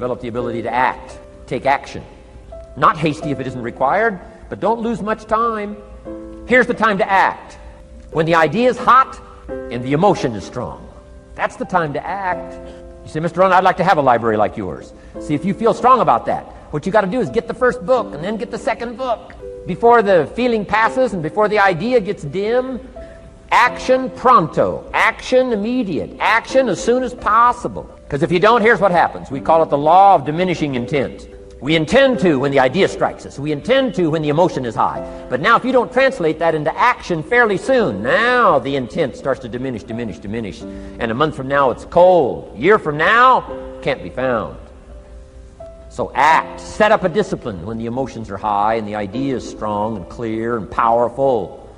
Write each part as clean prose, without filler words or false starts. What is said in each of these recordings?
Develop the ability to act, take action. Not hasty if it isn't required, but don't lose much time. Here's the time to act. When the idea is hot and the emotion is strong. That's the time to act. You say, Mr. Rohn, I'd like to have a library like yours. See, if you feel strong about that, what you got to do is get the first book and then get the second book. Before the feeling passes and before the idea gets dim, action pronto, action immediate, action as soon as possible. Because if you don't, here's what happens. We call it the law of diminishing intent. We intend to when the idea strikes us. We intend to when the emotion is high. But now if you don't translate that into action fairly soon, now the intent starts to diminish. And a month from now it's cold. A year from now, can't be found. So act. Set up a discipline when the emotions are high and the idea is strong and clear and powerful.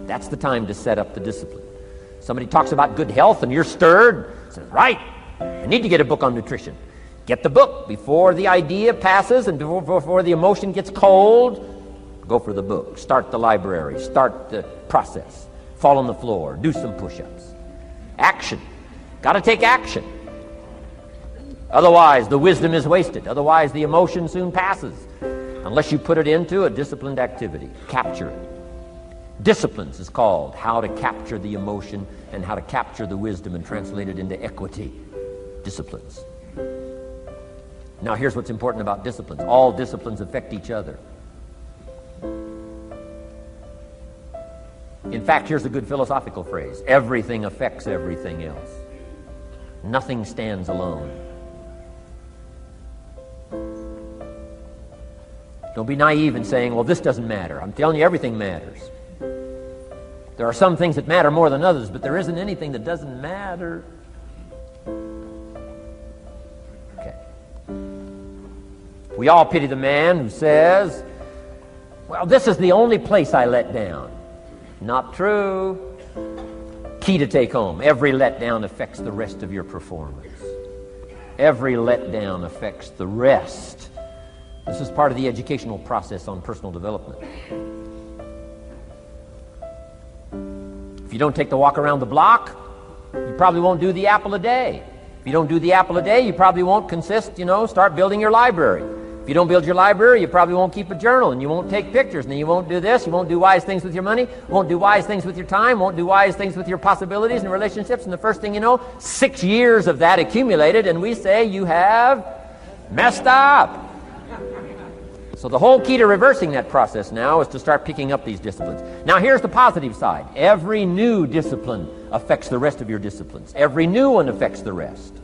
That's the time to set up the discipline. Somebody talks about good health and you're stirred. Says, right, I need to get a book on nutrition. Get the book before the idea passes and before the emotion gets cold. Go for the book. Start the library. Start the process. Fall on the floor. Do some push-ups. Action. Got to take action. Otherwise, the wisdom is wasted. Otherwise, the emotion soon passes. Unless you put it into a disciplined activity. Capture it. Disciplines is called how to capture the emotion and how to capture the wisdom and translate it into equity. Disciplines. Now here's what's important about disciplines. All disciplines affect each other. In fact, here's a good philosophical phrase. Everything affects everything else. Nothing stands alone. Don't be naive in saying, well, this doesn't matter. I'm telling you, everything matters. There are some things that matter more than others, but there isn't anything that doesn't matter. Okay. We all pity the man who says, well, this is the only place I let down. Not true. Key to take home. Every letdown affects the rest of your performance. Every letdown affects the rest. This is part of the educational process on personal development. If you don't take the walk around the block, you probably won't do the apple a day. If you don't do the apple a day, you probably won't start building your library. If you don't build your library, you probably won't keep a journal, and you won't take pictures, and then you won't do this, you won't do wise things with your money, won't do wise things with your time, won't do wise things with your possibilities and relationships, and the first thing you know, 6 years of that accumulated, and we say you have messed up. So the whole key to reversing that process now is to start picking up these disciplines. Now here's the positive side. Every new discipline affects the rest of your disciplines. Every new one affects the rest.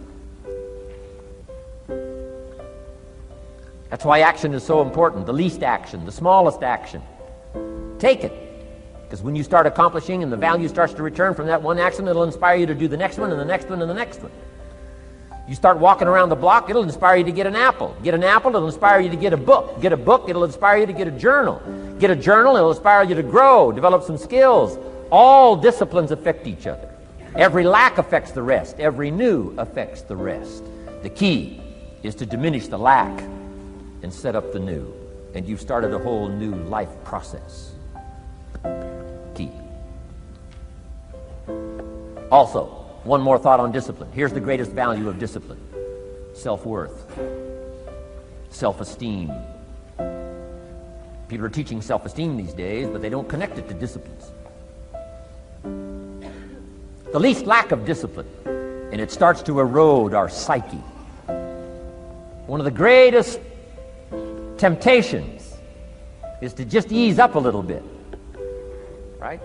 That's why action is so important. The least action, the smallest action. Take it. Because when you start accomplishing and the value starts to return from that one action, it'll inspire you to do the next one and the next one and the next one. You start walking around the block, it'll inspire you to get an apple. Get an apple, it'll inspire you to get a book. Get a book, it'll inspire you to get a journal. Get a journal, it'll inspire you to grow, develop some skills. All disciplines affect each other. Every lack affects the rest. Every new affects the rest. The key is to diminish the lack and set up the new. And you've started a whole new life process. Key. Also, one more thought on discipline. Here's the greatest value of discipline. Self-worth. Self-esteem. People are teaching self-esteem these days, but they don't connect it to disciplines. The least lack of discipline, and it starts to erode our psyche. One of the greatest temptations is to just ease up a little bit. Right?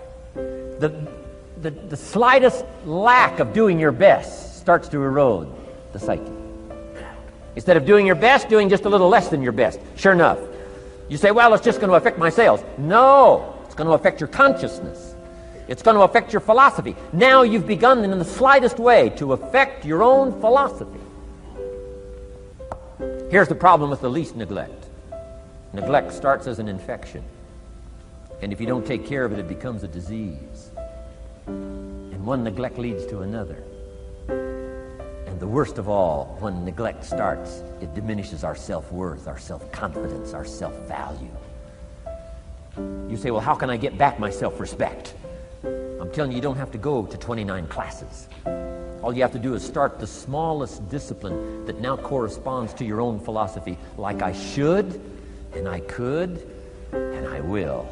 The slightest lack of doing your best starts to erode the psyche. Instead of doing your best, doing just a little less than your best. Sure enough. You say, well, it's just going to affect my sales. No, it's going to affect your consciousness. It's going to affect your philosophy. Now you've begun in the slightest way to affect your own philosophy. Here's the problem with the least neglect. Neglect starts as an infection. And if you don't take care of it, it becomes a disease. And one neglect leads to another. And the worst of all, when neglect starts, it diminishes our self-worth, our self-confidence, our self-value. You say, well, how can I get back my self-respect? I'm telling you, you don't have to go to 29 classes. All you have to do is start the smallest discipline that now corresponds to your own philosophy, like I should, and I could, and I will.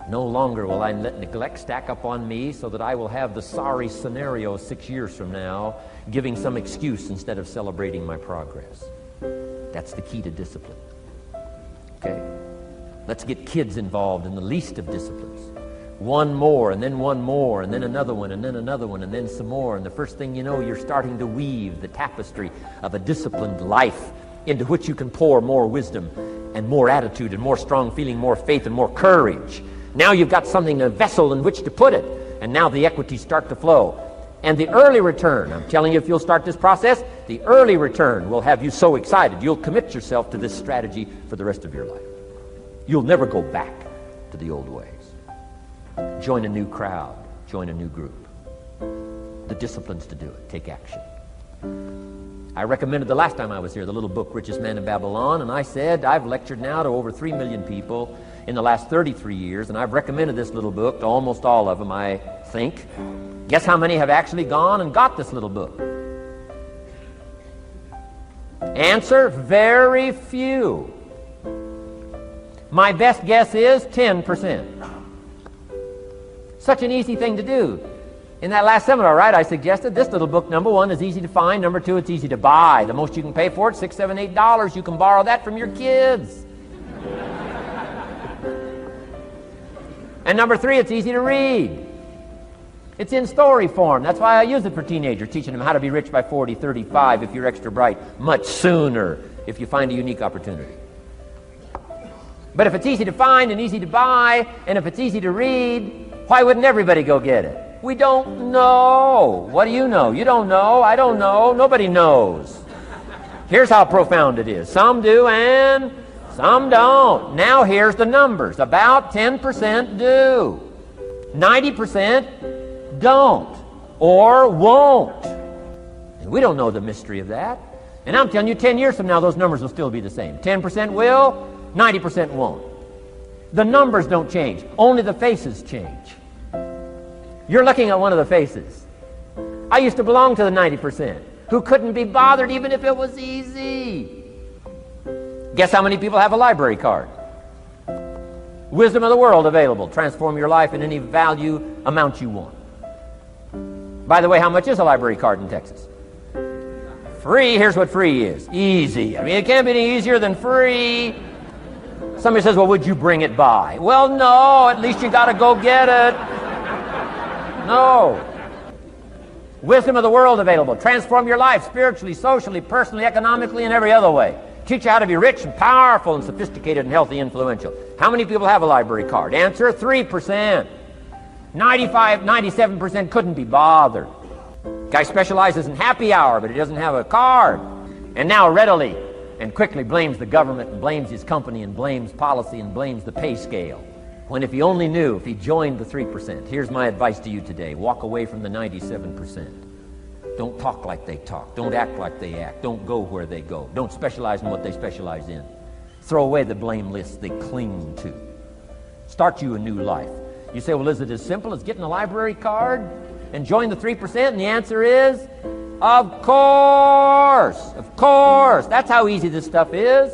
No longer will I let neglect stack up on me so that I will have the sorry scenario 6 years from now, giving some excuse instead of celebrating my progress. That's the key to discipline. Okay? Let's get kids involved in the least of disciplines. One more, and then one more, and then another one, and then another one, and then some more. And the first thing you know, you're starting to weave the tapestry of a disciplined life into which you can pour more wisdom and more attitude and more strong feeling, more faith and more courage. Now you've got something, a vessel in which to put it. And now the equities start to flow. And the early return, I'm telling you, if you'll start this process, the early return will have you so excited. You'll commit yourself to this strategy for the rest of your life. You'll never go back to the old ways. Join a new crowd. Join a new group. The disciplines to do it. Take action. I recommended the last time I was here the little book, Richest Man in Babylon, and I said I've lectured now to over 3 million people in the last 33 years, and I've recommended this little book to almost all of them, I think. Guess how many have actually gone and got this little book? Answer, very few. My best guess is 10%. Such an easy thing to do. In that last seminar, right, I suggested this little book, number one, is easy to find. Number two, it's easy to buy. The most you can pay for it, $6, $7, $8. You can borrow that from your kids. And number three, it's easy to read. It's in story form. That's why I use it for teenagers, teaching them how to be rich by 40, 35 if you're extra bright, much sooner if you find a unique opportunity. But if it's easy to find and easy to buy, and if it's easy to read, why wouldn't everybody go get it? We don't know. What do you know? You don't know. I don't know. Nobody knows. Here's how profound it is. Some do and some don't. Now here's the numbers. About 10% do. 90% don't or won't. And we don't know the mystery of that. And I'm telling you, 10 years from now, those numbers will still be the same. 10% will, 90% won't. The numbers don't change. Only the faces change. You're looking at one of the faces. I used to belong to the 90% who couldn't be bothered even if it was easy. Guess how many people have a library card? Wisdom of the world available. Transform your life in any value amount you want. By the way, how much is a library card in Texas? Free. Here's what free is. Easy. I mean, it can't be any easier than free. Somebody says, well, would you bring it by? Well, no. At least you got to go get it. No. Wisdom of the world available. Transform your life spiritually, socially, personally, economically, and every other way. Teach you how to be rich and powerful and sophisticated and healthy, influential. How many people have a library card? Answer, 3%. 95, 97% couldn't be bothered. Guy specializes in happy hour, but he doesn't have a card. And now readily and quickly blames the government and blames his company and blames policy and blames the pay scale. When if he only knew, if he joined the 3%, here's my advice to you today. Walk away from the 97%. Don't talk like they talk. Don't act like they act. Don't go where they go. Don't specialize in what they specialize in. Throw away the blame lists they cling to. Start you a new life. You say, well, is it as simple as getting a library card and join the 3%? And the answer is, of course. Of course. That's how easy this stuff is.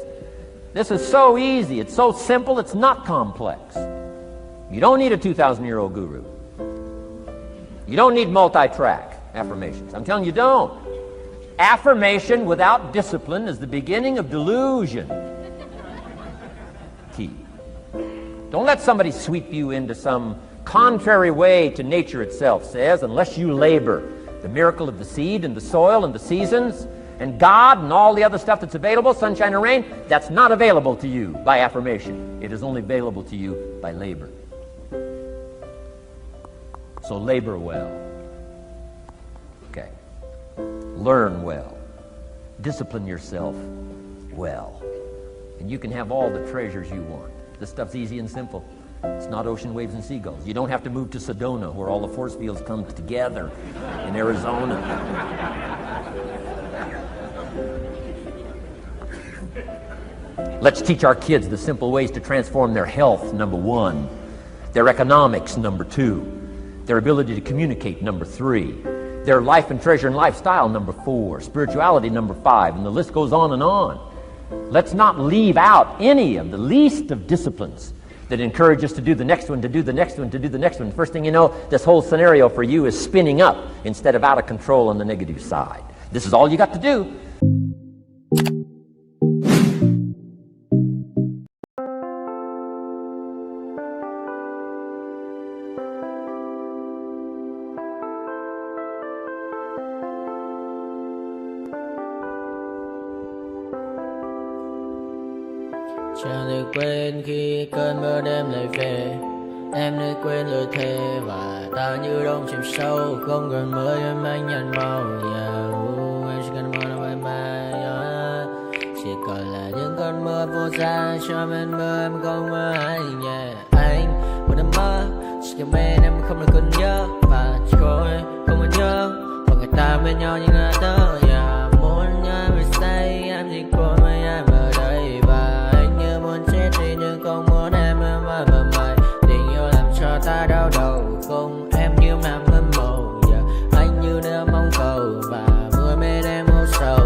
This is so easy. It's so simple. It's not complex. You don't need a 2,000-year-old guru. You don't need multi-track affirmations. I'm telling you, don't. Affirmation without discipline is the beginning of delusion. Key. Don't let somebody sweep you into some contrary way to nature itself says, unless you labor. The miracle of the seed and the soil and the seasons and God and all the other stuff that's available, sunshine and rain, that's not available to you by affirmation. It is only available to you by labor. So labor well. Okay. Learn well. Discipline yourself well. And you can have all the treasures you want. This stuff's easy and simple. It's not ocean waves and seagulls. You don't have to move to Sedona where all the force fields come together in Arizona. Let's teach our kids the simple ways to transform their health, number one. Their economics, number two. Their ability to communicate, number three. Their life and treasure and lifestyle, number 4. Spirituality, number 5. And the list goes on and on. Let's not leave out any of the least of disciplines that encourage us to do the next one, to do the next one, to do the next one. First thing you know, this whole scenario for you is spinning up instead of out of control on the negative side. This is all you got to do. Chẳng được quên khi cơn mưa đêm lại về. Em đã quên lời thề và ta như đông chìm sâu. Không còn mơ em anh nhận màu. Em chỉ cần mơ là bye bye. Chỉ còn là những cơn mưa vô giá. Cho bên mơ em không mơ anh. Anh một đêm mơ. Chỉ cần bên em không được cơn nhớ. Và chỉ có em không còn nhớ. Và người ta bên nhau như ngã tớ. Muốn nhớ về say em chỉ có mấy em ở đây. Và nhưng không muốn em mơ mày. Tình yêu làm cho ta đau đầu. Không em như mà mơ mộng. Anh như nơi mong cầu. Và mưa bên em ngô sầu.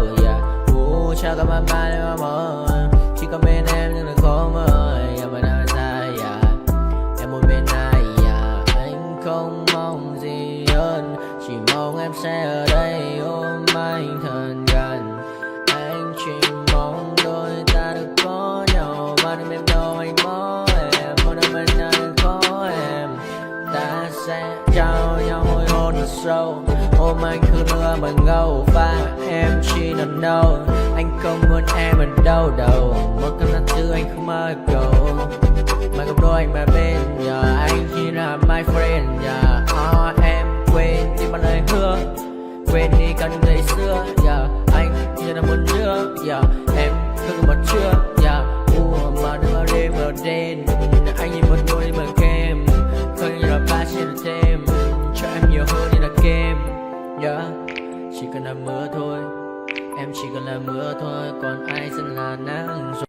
Chào các bạn ba để mơ. Chỉ có bên em nhưng là khó mơ. Mà đang dài. Em một bên ai. Anh không mong gì hơn. Chỉ mong em sẽ ở đây ôm anh thật gần. Anh chỉ mong đôi ta được có nhau. Và đừng em đâu anh có em. Một đôi bên anh có em. Ta sẽ trao nhau môi hôn thật sâu. Ôm anh cứ nữa bằng ngâu. Và em chỉ nằm đâu. Anh không muốn em ở đâu đâu. Một cơn gió thứ anh không mơ cầu. Mà không đôi anh mà bên giờ. Anh chỉ là my friend. Em quên đi bao lời hứa. Quên đi cần ngày xưa. Anh chỉ là muốn chưa. Em cứ một chưa. Mà đừng ở đêm ở đêm. Anh nhìn một đôi bằng kem. Không như là ba chỉ là thêm. Cho em nhiều hơn như là kem. Chỉ cần là mưa thôi. Em chỉ cần là mưa thôi. Còn ai sẽ là nắng rồi.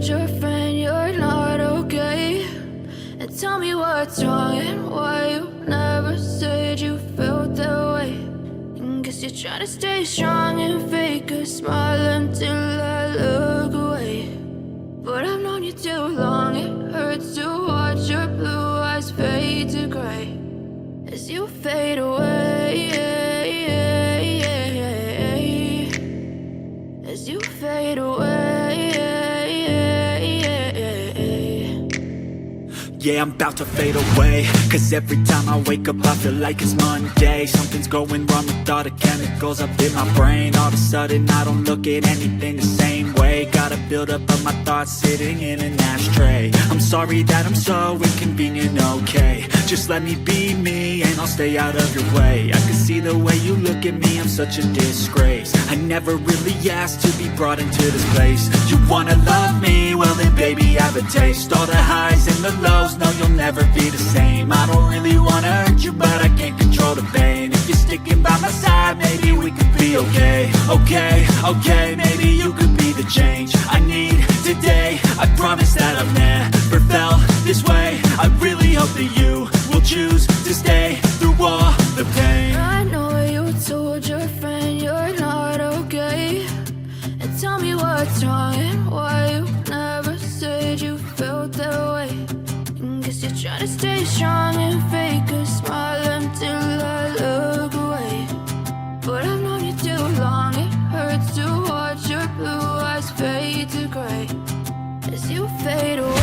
told your friend you're not okay? And tell me what's wrong and why you never said you felt that way. And guess you're trying to stay strong and fake a smile until I look away. But I've known you too long, it hurts to watch your blue eyes fade to gray as you fade away, as you fade away. Yeah, I'm about to fade away, cause every time I wake up I feel like it's Monday. Something's going wrong with all the chemicals up in my brain. All of a sudden I don't look at anything the same way. Got a buildup of my thoughts sitting in an ashtray. I'm sorry that I'm so inconvenient, okay? Just let me be me and I'll stay out of your way. I can see the way you look at me, I'm such a disgrace. I never really asked to be brought into this place. You wanna love me? Well then baby, have a taste. All the highs and the lows, no, you'll never be the same. I don't really wanna hurt you, but I can't control the pain. If you're sticking by my side, maybe we could be okay. Okay, maybe you could be the change I need today. I promise that I've never felt this way. I really hope that you will choose to stay through all the pain. I know you told your friend you're not okay. And tell me what's wrong and why you never said you felt that way. And guess you're trying to stay strong and fake a smile until I look away. But I've known you too long, it hurts to watch your blue eyes fade to gray as you fade away.